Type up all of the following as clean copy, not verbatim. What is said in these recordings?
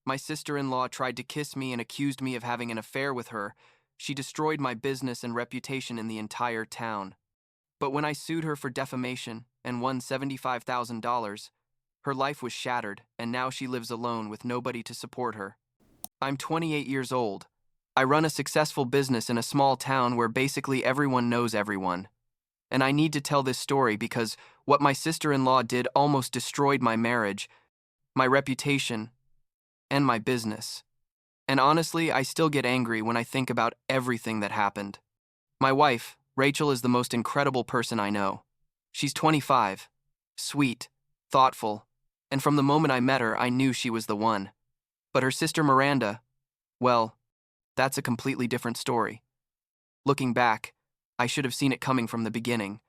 My sister-in-law tried to kiss me and accused me of having an affair with her. She destroyed my business and reputation in the entire town. But when I sued her for defamation and won $75,000, her life was shattered, and now she lives alone with nobody to support her. I'm 28 years old. I run a successful business in a small town where basically everyone knows everyone. And I need to tell this story because what my sister-in-law did almost destroyed my marriage, my reputation, and my business. And honestly, I still get angry when I think about everything that happened. My wife, Rachel, is the most incredible person I know. She's 25, sweet, thoughtful, and from the moment I met her, I knew she was the one. But her sister Miranda, well, that's a completely different story. Looking back, I should have seen it coming from the beginning.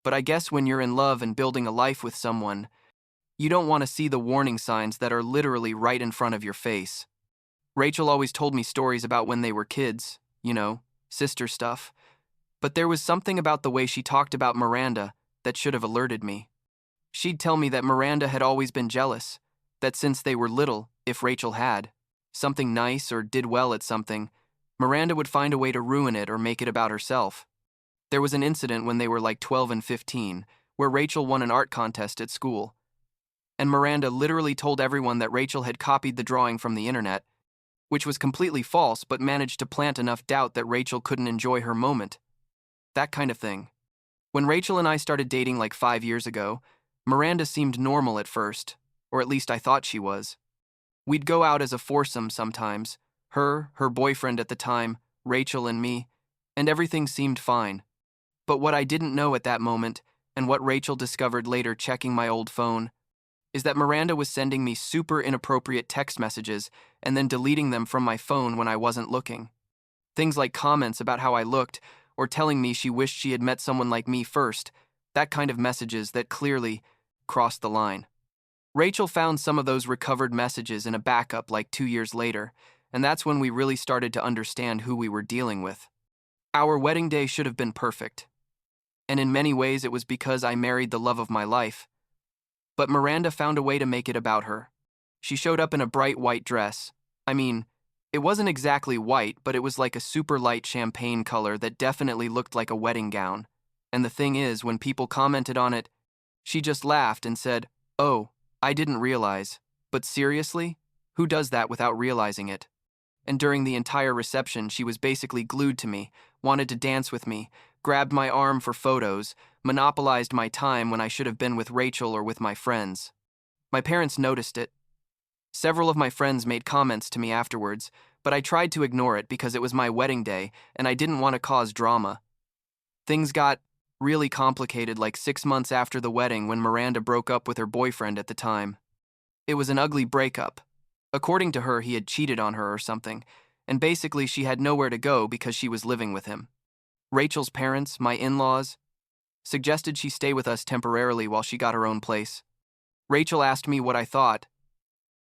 But I guess when you're in love and building a life with someone, you don't want to see the warning signs that are literally right in front of your face. Rachel always told me stories about when they were kids, sister stuff. But there was something about the way she talked about Miranda that should have alerted me. She'd tell me that Miranda had always been jealous, that since they were little, if Rachel had something nice or did well at something, Miranda would find a way to ruin it or make it about herself. There was an incident when they were like 12 and 15, where Rachel won an art contest at school. And Miranda literally told everyone that Rachel had copied the drawing from the internet, which was completely false but managed to plant enough doubt that Rachel couldn't enjoy her moment. That kind of thing. When Rachel and I started dating like 5 years ago, Miranda seemed normal at first, or at least I thought she was. We'd go out as a foursome sometimes, her boyfriend at the time, Rachel and me, and everything seemed fine. But what I didn't know at that moment, and what Rachel discovered later checking my old phone, is that Miranda was sending me super inappropriate text messages and then deleting them from my phone when I wasn't looking. Things like comments about how I looked, or telling me she wished she had met someone like me first, that kind of messages that clearly crossed the line. Rachel found some of those recovered messages in a backup like 2 years later, and that's when we really started to understand who we were dealing with. Our wedding day should have been perfect. And in many ways it was because I married the love of my life. But Miranda found a way to make it about her. She showed up in a bright white dress. I mean, it wasn't exactly white, but it was like a super light champagne color that definitely looked like a wedding gown. And the thing is, when people commented on it, she just laughed and said, "Oh, I didn't realize. But seriously? Who does that without realizing it?" And during the entire reception, she was basically glued to me, wanted to dance with me, grabbed my arm for photos, monopolized my time when I should have been with Rachel or with my friends. My parents noticed it. Several of my friends made comments to me afterwards, but I tried to ignore it because it was my wedding day and I didn't want to cause drama. Things got really complicated like 6 months after the wedding when Miranda broke up with her boyfriend at the time. It was an ugly breakup. According to her, he had cheated on her or something, and basically she had nowhere to go because she was living with him. Rachel's parents, my in-laws, suggested she stay with us temporarily while she got her own place. Rachel asked me what I thought,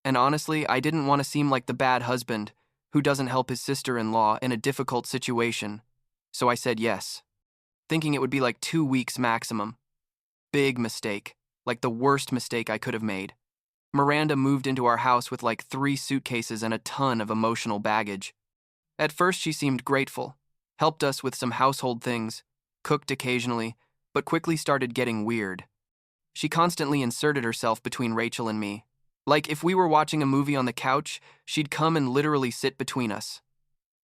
and honestly, I didn't want to seem like the bad husband who doesn't help his sister-in-law in a difficult situation, so I said yes, thinking it would be like 2 weeks maximum. Big mistake, like the worst mistake I could have made. Miranda moved into our house with like 3 suitcases and a ton of emotional baggage. At first she seemed grateful, helped us with some household things, cooked occasionally, but quickly started getting weird. She constantly inserted herself between Rachel and me. Like if we were watching a movie on the couch, she'd come and literally sit between us.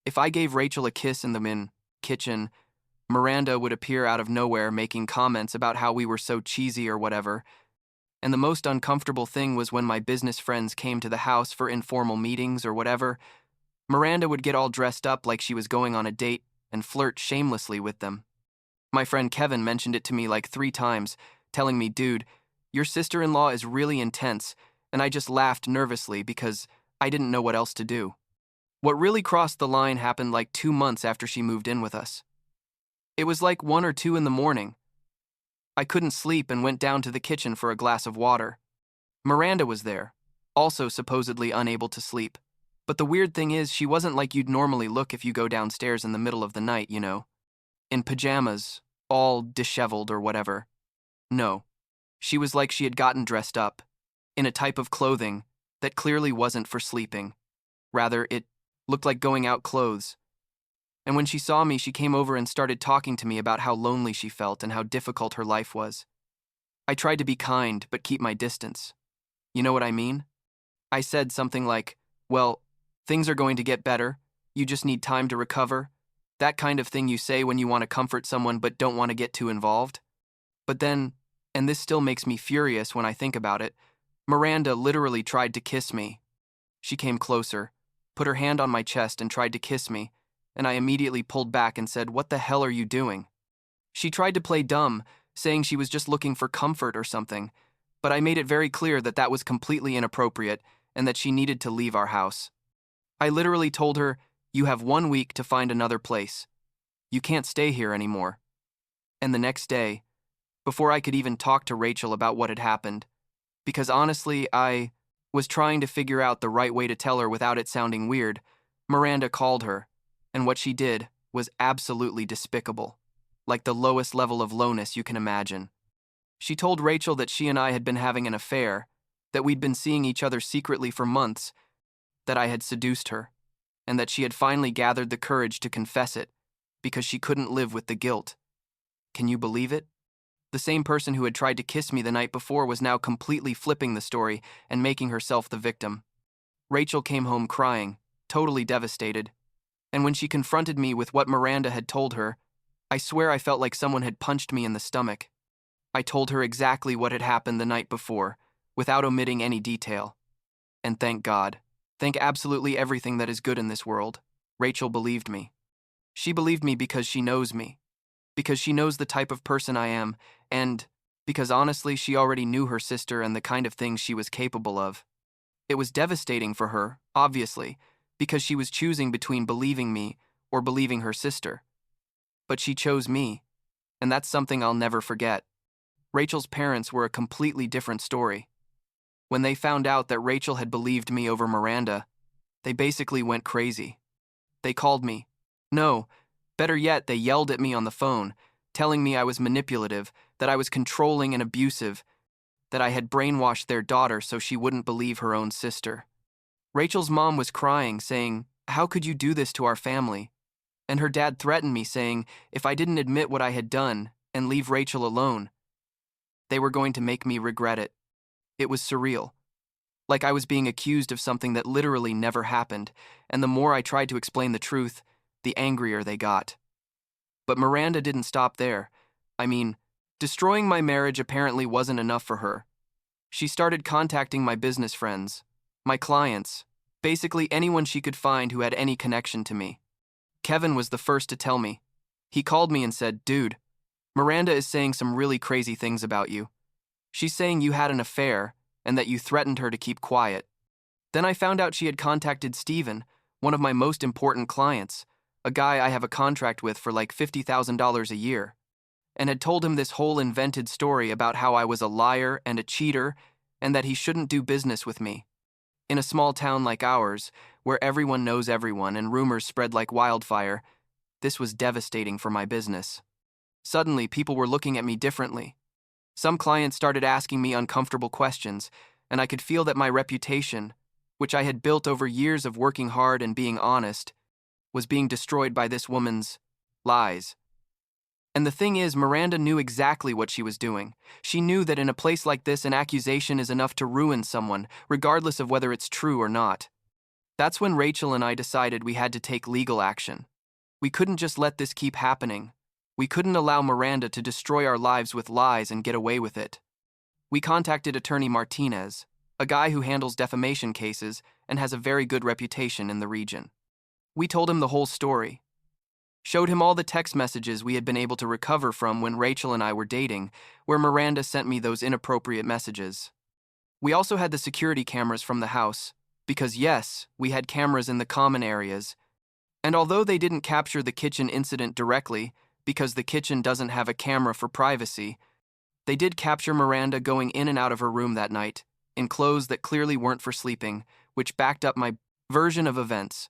If I gave Rachel a kiss in the kitchen, Miranda would appear out of nowhere making comments about how we were so cheesy or whatever. And the most uncomfortable thing was when my business friends came to the house for informal meetings or whatever, Miranda would get all dressed up like she was going on a date and flirt shamelessly with them. My friend Kevin mentioned it to me like 3 times, telling me, "Dude, your sister-in-law is really intense," and I just laughed nervously because I didn't know what else to do. What really crossed the line happened like 2 months after she moved in with us. It was like 1 or 2 in the morning. I couldn't sleep and went down to the kitchen for a glass of water. Miranda was there, also supposedly unable to sleep. But the weird thing is, she wasn't like you'd normally look if you go downstairs in the middle of the night, in pajamas, all disheveled or whatever. No, she was like she had gotten dressed up, in a type of clothing that clearly wasn't for sleeping. Rather, it looked like going out clothes. And when she saw me, she came over and started talking to me about how lonely she felt and how difficult her life was. I tried to be kind, but keep my distance. You know what I mean? I said something like, well, things are going to get better. You just need time to recover. That kind of thing you say when you want to comfort someone but don't want to get too involved. But then, and this still makes me furious when I think about it, Miranda literally tried to kiss me. She came closer, put her hand on my chest and tried to kiss me, and I immediately pulled back and said, "What the hell are you doing?" She tried to play dumb, saying she was just looking for comfort or something, but I made it very clear that that was completely inappropriate and that she needed to leave our house. I literally told her, "You have 1 week to find another place. You can't stay here anymore." And the next day, before I could even talk to Rachel about what had happened, because honestly, I was trying to figure out the right way to tell her without it sounding weird, Miranda called her, and what she did was absolutely despicable, like the lowest level of lowness you can imagine. She told Rachel that she and I had been having an affair, that we'd been seeing each other secretly for months, that I had seduced her, and that she had finally gathered the courage to confess it because she couldn't live with the guilt. Can you believe it? The same person who had tried to kiss me the night before was now completely flipping the story and making herself the victim. Rachel came home crying, totally devastated, and when she confronted me with what Miranda had told her, I swear I felt like someone had punched me in the stomach. I told her exactly what had happened the night before, without omitting any detail. And thank God, thank absolutely everything that is good in this world, Rachel believed me. She believed me because she knows me, because she knows the type of person I am, and because honestly she already knew her sister and the kind of things she was capable of. It was devastating for her, obviously, because she was choosing between believing me or believing her sister. But she chose me, and that's something I'll never forget. Rachel's parents were a completely different story. When they found out that Rachel had believed me over Miranda, they basically went crazy. They called me. No, better yet, they yelled at me on the phone, telling me I was manipulative, that I was controlling and abusive, that I had brainwashed their daughter so she wouldn't believe her own sister. Rachel's mom was crying, saying, "How could you do this to our family?" And her dad threatened me, saying if I didn't admit what I had done and leave Rachel alone, they were going to make me regret it. It was surreal. Like I was being accused of something that literally never happened, and the more I tried to explain the truth, the angrier they got. But Miranda didn't stop there. I mean, destroying my marriage apparently wasn't enough for her. She started contacting my business friends, my clients, basically anyone she could find who had any connection to me. Kevin was the first to tell me. He called me and said, "Dude, Miranda is saying some really crazy things about you. She's saying you had an affair and that you threatened her to keep quiet." Then I found out she had contacted Steven, one of my most important clients, a guy I have a contract with for like $50,000 a year, and had told him this whole invented story about how I was a liar and a cheater and that he shouldn't do business with me. In a small town like ours, where everyone knows everyone and rumors spread like wildfire, this was devastating for my business. Suddenly, people were looking at me differently. Some clients started asking me uncomfortable questions, and I could feel that my reputation, which I had built over years of working hard and being honest, was being destroyed by this woman's lies. And the thing is, Miranda knew exactly what she was doing. She knew that in a place like this, an accusation is enough to ruin someone, regardless of whether it's true or not. That's when Rachel and I decided we had to take legal action. We couldn't just let this keep happening. We couldn't allow Miranda to destroy our lives with lies and get away with it. We contacted attorney Martinez, a guy who handles defamation cases and has a very good reputation in the region. We told him the whole story, showed him all the text messages we had been able to recover from when Rachel and I were dating, where Miranda sent me those inappropriate messages. We also had the security cameras from the house, because yes, we had cameras in the common areas, and although they didn't capture the kitchen incident directly, because the kitchen doesn't have a camera for privacy, they did capture Miranda going in and out of her room that night, in clothes that clearly weren't for sleeping, which backed up my version of events.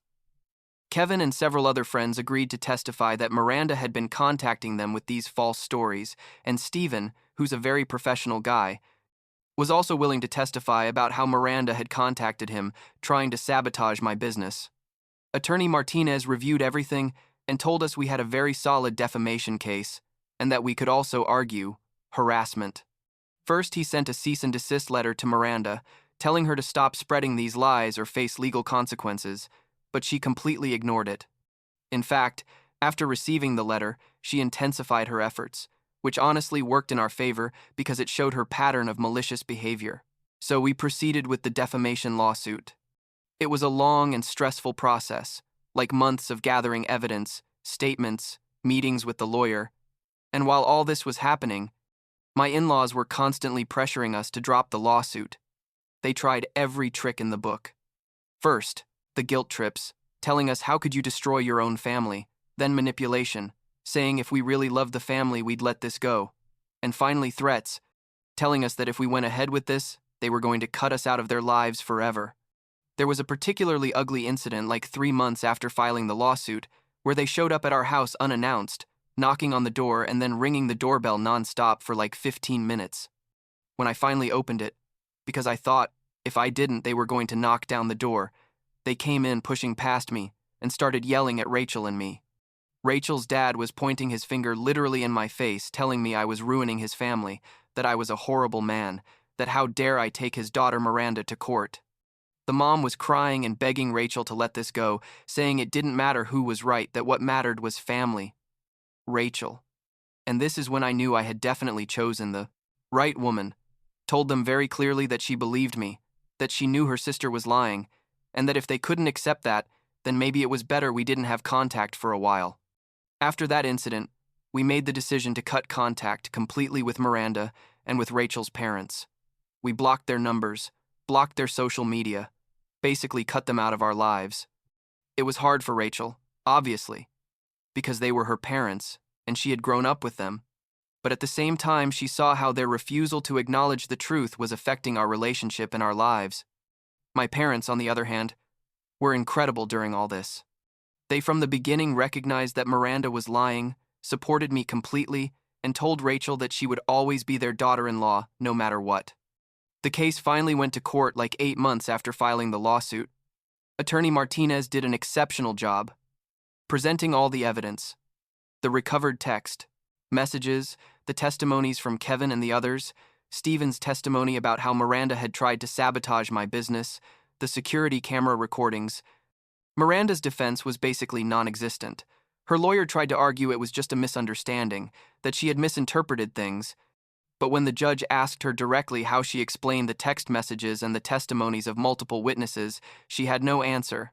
Kevin and several other friends agreed to testify that Miranda had been contacting them with these false stories, and Steven, who's a very professional guy, was also willing to testify about how Miranda had contacted him, trying to sabotage my business. Attorney Martinez reviewed everything and told us we had a very solid defamation case, and that we could also argue harassment. First, he sent a cease and desist letter to Miranda, telling her to stop spreading these lies or face legal consequences, but she completely ignored it. In fact, after receiving the letter, she intensified her efforts, which honestly worked in our favor because it showed her pattern of malicious behavior. So we proceeded with the defamation lawsuit. It was a long and stressful process, like months of gathering evidence, statements, meetings with the lawyer, and while all this was happening, my in-laws were constantly pressuring us to drop the lawsuit. They tried every trick in the book. First, the guilt trips, telling us how could you destroy your own family, then manipulation, saying if we really loved the family we'd let this go, and finally threats, telling us that if we went ahead with this, they were going to cut us out of their lives forever. There was a particularly ugly incident like 3 months after filing the lawsuit, where they showed up at our house unannounced, knocking on the door and then ringing the doorbell nonstop for like 15 minutes. When I finally opened it, because I thought if I didn't they were going to knock down the door, they came in pushing past me and started yelling at Rachel and me. Rachel's dad was pointing his finger literally in my face, telling me I was ruining his family, that I was a horrible man, that how dare I take his daughter Miranda to court. The mom was crying and begging Rachel to let this go, saying it didn't matter who was right, that what mattered was family. Rachel. And this is when I knew I had definitely chosen the right woman. Told them very clearly that she believed me, that she knew her sister was lying, and that if they couldn't accept that, then maybe it was better we didn't have contact for a while. After that incident, we made the decision to cut contact completely with Miranda and with Rachel's parents. We blocked their numbers, blocked their social media, basically cut them out of our lives. It was hard for Rachel, obviously, because they were her parents and she had grown up with them, but at the same time she saw how their refusal to acknowledge the truth was affecting our relationship and our lives. My parents, on the other hand, were incredible during all this. They from the beginning recognized that Miranda was lying, supported me completely, and told Rachel that she would always be their daughter-in-law no matter what. The case finally went to court like 8 months after filing the lawsuit. Attorney Martinez did an exceptional job, presenting all the evidence, the recovered text, messages, the testimonies from Kevin and the others, Stephen's testimony about how Miranda had tried to sabotage my business, the security camera recordings. Miranda's defense was basically non-existent. Her lawyer tried to argue it was just a misunderstanding, that she had misinterpreted things, but when the judge asked her directly how she explained the text messages and the testimonies of multiple witnesses, she had no answer.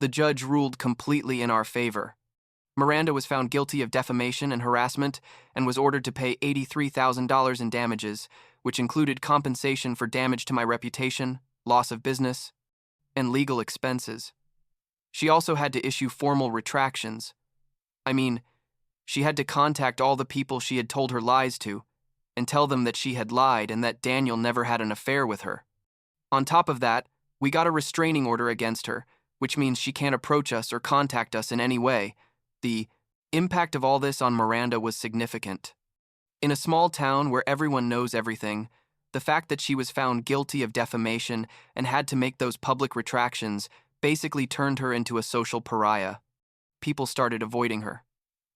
The judge ruled completely in our favor. Miranda was found guilty of defamation and harassment and was ordered to pay $83,000 in damages, which included compensation for damage to my reputation, loss of business, and legal expenses. She also had to issue formal retractions. She had to contact all the people she had told her lies to and tell them that she had lied and that Daniel never had an affair with her. On top of that, we got a restraining order against her, which means she can't approach us or contact us in any way. The impact of all this on Miranda was significant. In a small town where everyone knows everything, the fact that she was found guilty of defamation and had to make those public retractions basically turned her into a social pariah. People started avoiding her.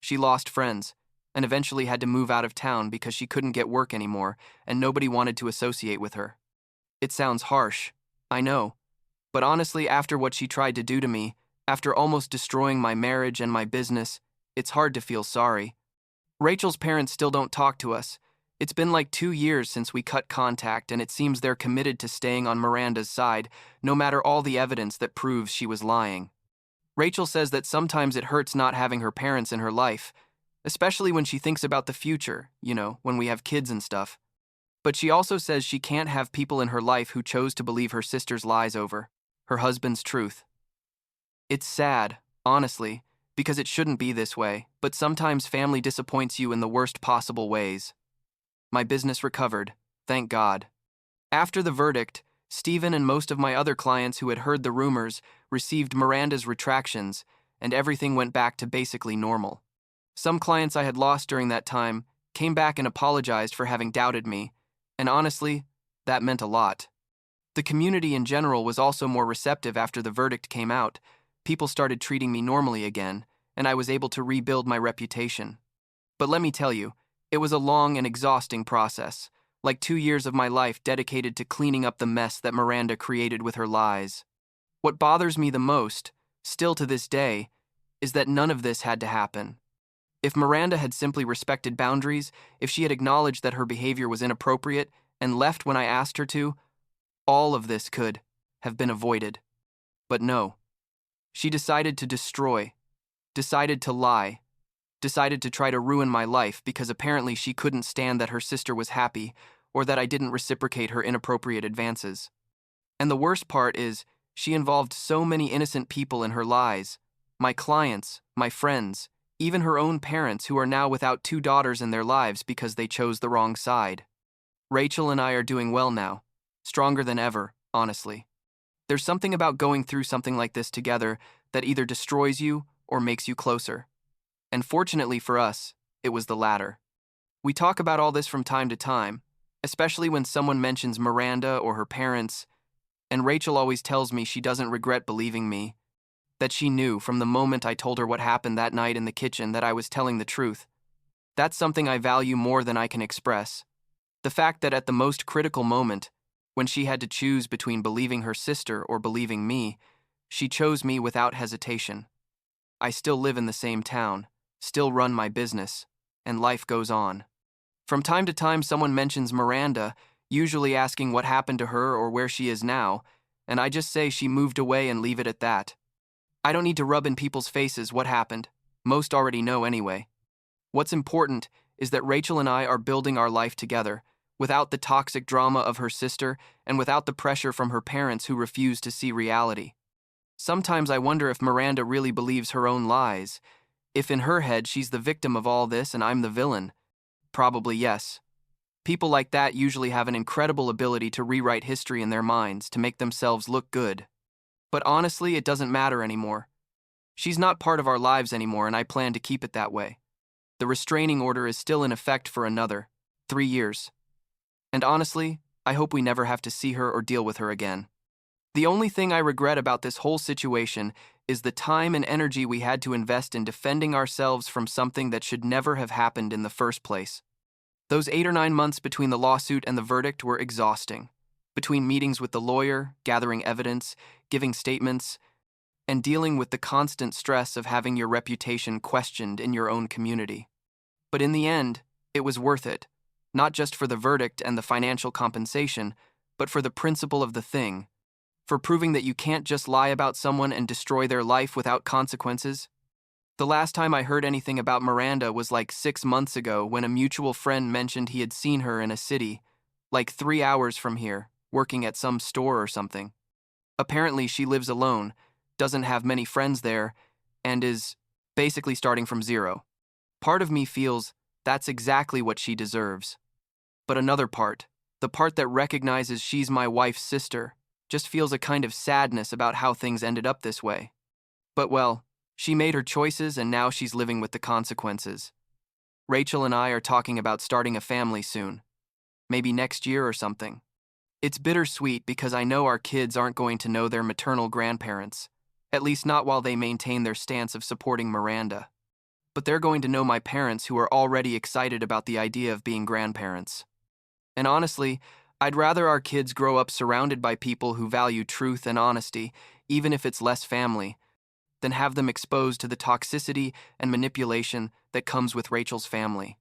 She lost friends and eventually had to move out of town because she couldn't get work anymore and nobody wanted to associate with her. It sounds harsh, I know, but honestly, after what she tried to do to me, after almost destroying my marriage and my business, it's hard to feel sorry. Rachel's parents still don't talk to us. It's been like 2 years since we cut contact, and it seems they're committed to staying on Miranda's side, no matter all the evidence that proves she was lying. Rachel says that sometimes it hurts not having her parents in her life, especially when she thinks about the future, when we have kids and stuff. But she also says she can't have people in her life who chose to believe her sister's lies over her husband's truth. It's sad, honestly, because it shouldn't be this way, but sometimes family disappoints you in the worst possible ways. My business recovered, thank God. After the verdict, Stephen and most of my other clients who had heard the rumors received Miranda's retractions, and everything went back to basically normal. Some clients I had lost during that time came back and apologized for having doubted me, and honestly, that meant a lot. The community in general was also more receptive after the verdict came out. People started treating me normally again, and I was able to rebuild my reputation. But let me tell you, it was a long and exhausting process, like 2 years of my life dedicated to cleaning up the mess that Miranda created with her lies. What bothers me the most, still to this day, is that none of this had to happen. If Miranda had simply respected boundaries, if she had acknowledged that her behavior was inappropriate and left when I asked her to, all of this could have been avoided. But no. She decided to destroy, decided to lie, decided to try to ruin my life because apparently she couldn't stand that her sister was happy or that I didn't reciprocate her inappropriate advances. And the worst part is, she involved so many innocent people in her lies, my clients, my friends, even her own parents who are now without 2 daughters in their lives because they chose the wrong side. Rachel and I are doing well now, stronger than ever, honestly. There's something about going through something like this together that either destroys you or makes you closer. And fortunately for us, it was the latter. We talk about all this from time to time, especially when someone mentions Miranda or her parents, and Rachel always tells me she doesn't regret believing me, that she knew from the moment I told her what happened that night in the kitchen that I was telling the truth. That's something I value more than I can express. The fact that at the most critical moment, when she had to choose between believing her sister or believing me, she chose me without hesitation. I still live in the same town, still run my business, and life goes on. From time to time, someone mentions Miranda, usually asking what happened to her or where she is now, and I just say she moved away and leave it at that. I don't need to rub in people's faces what happened. Most already know anyway. What's important is that Rachel and I are building our life together, without the toxic drama of her sister and without the pressure from her parents who refuse to see reality. Sometimes I wonder if Miranda really believes her own lies, if in her head she's the victim of all this and I'm the villain. Probably yes. People like that usually have an incredible ability to rewrite history in their minds to make themselves look good. But honestly, it doesn't matter anymore. She's not part of our lives anymore, and I plan to keep it that way. The restraining order is still in effect for another 3 years. And honestly, I hope we never have to see her or deal with her again. The only thing I regret about this whole situation is the time and energy we had to invest in defending ourselves from something that should never have happened in the first place. Those 8 or 9 months between the lawsuit and the verdict were exhausting. Between meetings with the lawyer, gathering evidence, giving statements, and dealing with the constant stress of having your reputation questioned in your own community. But in the end, it was worth it, not just for the verdict and the financial compensation, but for the principle of the thing, for proving that you can't just lie about someone and destroy their life without consequences. The last time I heard anything about Miranda was like 6 months ago when a mutual friend mentioned he had seen her in a city, like 3 hours from here, working at some store or something. Apparently she lives alone, doesn't have many friends there, and is basically starting from zero. Part of me feels that's exactly what she deserves. But another part, the part that recognizes she's my wife's sister, just feels a kind of sadness about how things ended up this way. But well, she made her choices and now she's living with the consequences. Rachel and I are talking about starting a family soon. Maybe next year or something. It's bittersweet because I know our kids aren't going to know their maternal grandparents, at least not while they maintain their stance of supporting Miranda. But they're going to know my parents who are already excited about the idea of being grandparents. And honestly, I'd rather our kids grow up surrounded by people who value truth and honesty, even if it's less family, than have them exposed to the toxicity and manipulation that comes with Rachel's family.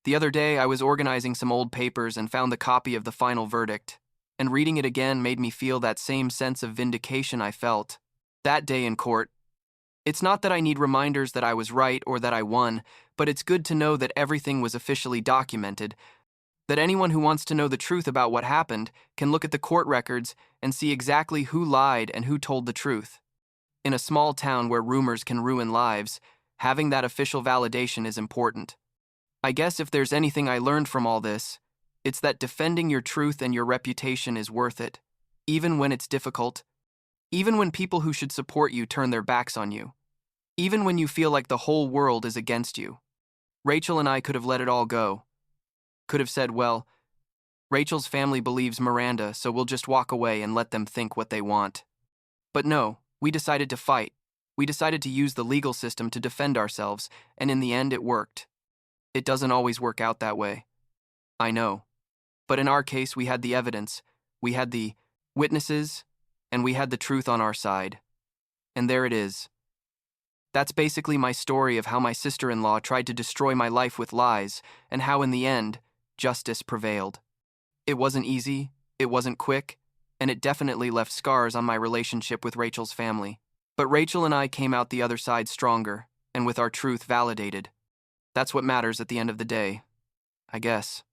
The other day, I was organizing some old papers and found the copy of the final verdict, and reading it again made me feel that same sense of vindication I felt that day in court. It's not that I need reminders that I was right or that I won, but it's good to know that everything was officially documented, that anyone who wants to know the truth about what happened can look at the court records and see exactly who lied and who told the truth. In a small town where rumors can ruin lives, having that official validation is important. I guess if there's anything I learned from all this, it's that defending your truth and your reputation is worth it, even when it's difficult, even when people who should support you turn their backs on you, even when you feel like the whole world is against you. Rachel and I could have let it all go, could have said, well, Rachel's family believes Miranda, so we'll just walk away and let them think what they want. But no, we decided to fight. We decided to use the legal system to defend ourselves, and in the end it worked. It doesn't always work out that way. I know. But in our case, we had the evidence, we had the witnesses, and we had the truth on our side. And there it is. That's basically my story of how my sister-in-law tried to destroy my life with lies, and how in the end, justice prevailed. It wasn't easy, it wasn't quick, and it definitely left scars on my relationship with Rachel's family. But Rachel and I came out the other side stronger, and with our truth validated. That's what matters at the end of the day, I guess.